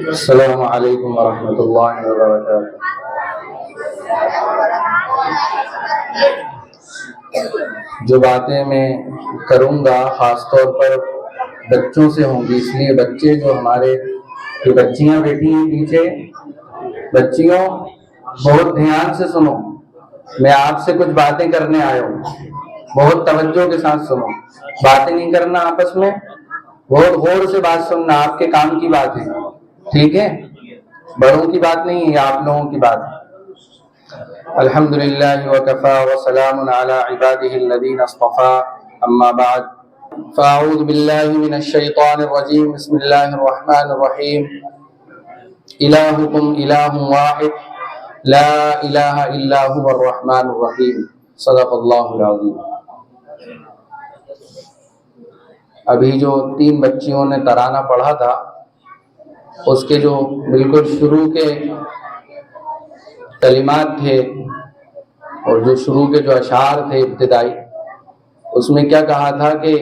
السلام علیکم ورحمۃ اللہ وبرکاتہ۔ جو باتیں میں کروں گا خاص طور پر بچوں سے ہوں گی، اس لیے بچے جو ہمارے یہ بچیاں بیٹھی ہیں پیچھے، بچیوں بہت دھیان سے سنو، میں آپ سے کچھ باتیں کرنے آیا ہوں، بہت توجہ کے ساتھ سنو، باتیں نہیں کرنا آپس میں، بہت غور سے بات سننا، آپ کے کام کی بات ہے، ٹھیک ہے؟ بڑوں کی بات نہیں ہے، آپ لوگوں کی بات ہے۔ الحمدللہ وکفی وسلام علی عبادہ الذین اصطفی، اما بعد فاعوذ باللہ من الشیطان الرجیم، بسم اللہ الرحمن الرحیم۔ الہکم الہ واحد لا الہ الا هو الرحمن الرحیم، صدق اللہ العظیم۔ ابھی جو 3 بچیوں نے ترانہ پڑھا تھا، اس کے جو بالکل شروع کے کلمات تھے اور جو شروع کے جو اشعار تھے ابتدائی، اس میں کیا کہا تھا کہ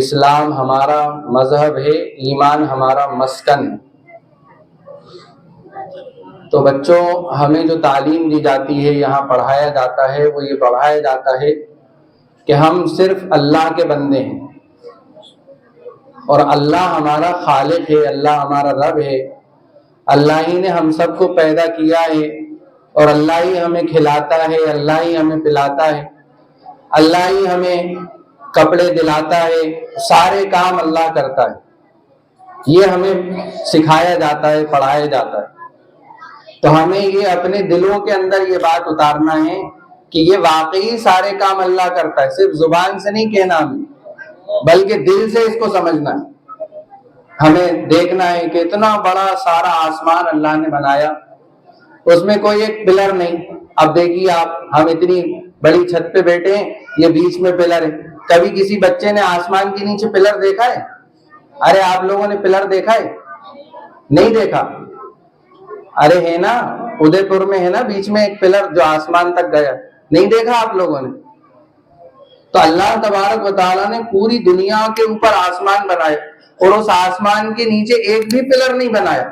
اسلام ہمارا مذہب ہے، ایمان ہمارا مسکن ہے۔ تو بچوں، ہمیں جو تعلیم دی جاتی ہے، یہاں پڑھایا جاتا ہے، وہ یہ پڑھایا جاتا ہے کہ ہم صرف اللہ کے بندے ہیں، اور اللہ ہمارا خالق ہے، اللہ ہمارا رب ہے، اللہ ہی نے ہم سب کو پیدا کیا ہے، اور اللہ ہی ہمیں کھلاتا ہے، اللہ ہی ہمیں پلاتا ہے، اللہ ہی ہمیں کپڑے دلاتا ہے، سارے کام اللہ کرتا ہے۔ یہ ہمیں سکھایا جاتا ہے، پڑھایا جاتا ہے۔ تو ہمیں یہ اپنے دلوں کے اندر یہ بات اتارنا ہے کہ یہ واقعی سارے کام اللہ کرتا ہے، صرف زبان سے نہیں کہنا ہمیں، بلکہ دل سے اس کو سمجھنا ہے۔ ہمیں دیکھنا ہے کہ اتنا بڑا سارا آسمان اللہ نے بنایا، اس میں کوئی ایک پلر نہیں۔ اب دیکھیے آپ، ہم اتنی بڑی چھت پہ بیٹھے ہیں، یہ بیچ میں پلر ہے۔ کبھی کسی بچے نے آسمان کے نیچے پلر دیکھا ہے؟ ارے آپ لوگوں نے پلر دیکھا ہے؟ نہیں دیکھا؟ ارے ہے نا، ادے پور میں ہے نا بیچ میں ایک پلر جو آسمان تک گیا، نہیں دیکھا آپ لوگوں نے؟ تو اللہ تبارک و تعالیٰ نے پوری دنیا کے اوپر آسمان بنائے، اور اس آسمان کے نیچے ایک بھی پلر نہیں بنایا۔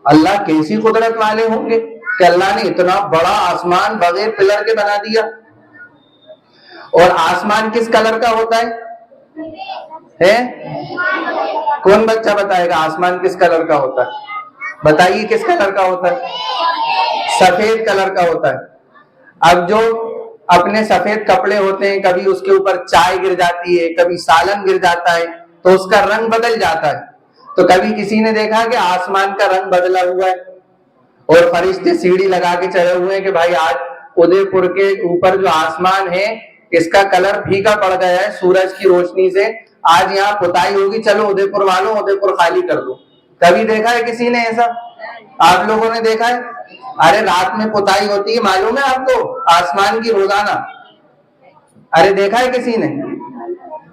اللہ کیسی قدرت والے ہوں گے کہ اللہ نے اتنا بڑا آسمان بغیر پلر کے بنا دیا۔ اور آسمان کس کلر کا ہوتا ہے؟ کون بچہ بتائے گا آسمان کس کلر کا ہوتا ہے؟ بتائیے کس کلر کا ہوتا ہے؟ سفید کلر کا ہوتا ہے۔ اب جو اپنے سفید کپڑے ہوتے ہیں، کبھی اس کے اوپر چائے گر جاتی ہے، کبھی سالن گر جاتا ہے، تو اس کا رنگ بدل جاتا ہے۔ تو کبھی کسی نے دیکھا کہ آسمان کا رنگ بدلا ہوا ہے، اور فرشتے سیڑھی لگا کے چڑھے ہوئے ہیں کہ بھائی آج ادے پور کے اوپر جو آسمان ہے اس کا کلر پھیکا پڑ گیا ہے سورج کی روشنی سے، آج یہاں پتائی ہوگی، چلو ادے پور والوں ادے پور خالی کر دو۔ کبھی دیکھا ہے کسی نے ایسا؟ آپ لوگوں نے دیکھا ہے؟ ارے رات میں پتائی ہوتی ہے، معلوم ہے آپ کو، آسمان کی روزانہ؟ ارے دیکھا ہے کسی نے؟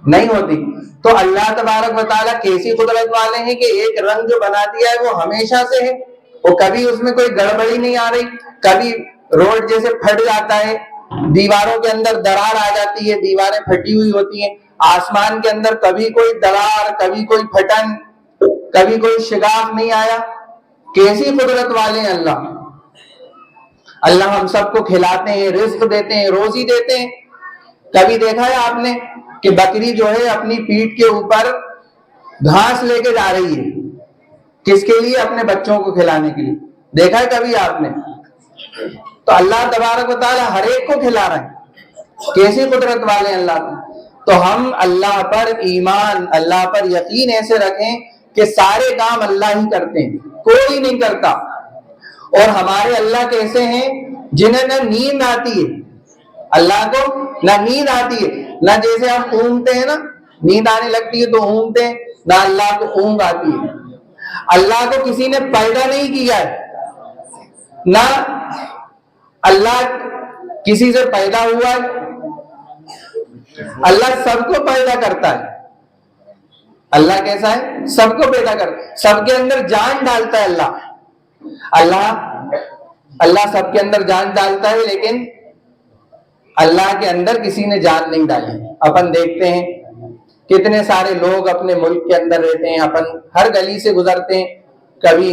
نہیں ہوتی۔ تو اللہ تبارک و تعالیٰ کیسی قدرت والے ہیں کہ ایک رنگ جو بنا دیا ہے وہ ہمیشہ سے ہے، وہ کبھی اس میں کوئی گڑبڑی نہیں آ رہی۔ کبھی روڈ جیسے پھٹ جاتا ہے، دیواروں کے اندر درار آ جاتی ہے، دیواریں پھٹی ہوئی ہوتی ہیں، آسمان کے اندر کبھی کوئی درار، کبھی کوئی پھٹن، کبھی کوئی شگاف نہیں آیا۔ کیسی قدرت والے ہیں اللہ۔ اللہ ہم سب کو کھلاتے ہیں، رزق دیتے ہیں، روزی دیتے ہیں۔ کبھی دیکھا ہے آپ نے کہ بکری جو ہے اپنی پیٹھ کے اوپر گھاس لے کے جا رہی ہے، کس کے لیے؟ اپنے بچوں کو کھلانے کے لیے۔ دیکھا ہے کبھی آپ نے؟ تو اللہ تبارک و تعالیٰ ہر ایک کو کھلا رہا ہے۔ کیسی قدرت والے ہیں اللہ۔ تو ہم اللہ پر ایمان، اللہ پر یقین ایسے رکھیں کہ سارے کام اللہ ہی کرتے ہیں، کوئی نہیں کرتا۔ اور ہمارے اللہ کیسے ہیں؟ جنہیں نہ نیند آتی ہے، اللہ کو نہ نیند آتی ہے، نہ جیسے ہم اونگتے ہیں نا، نیند آنے لگتی ہے تو اونگتے ہیں، نہ اللہ کو اونگ آتی ہے۔ اللہ کو کسی نے پیدا نہیں کیا ہے، نہ اللہ کسی سے پیدا ہوا ہے۔ اللہ سب کو پیدا کرتا ہے۔ اللہ کیسا ہے؟ سب کو پیدا کرتا ہے، سب کے اندر جان ڈالتا ہے اللہ سب کے اندر جان ڈالتا ہے، لیکن اللہ کے اندر کسی نے جان نہیں ڈالی۔ اپن دیکھتے ہیں کتنے سارے لوگ اپنے ملک کے اندر رہتے ہیں، اپن ہر گلی سے گزرتے ہیں، کبھی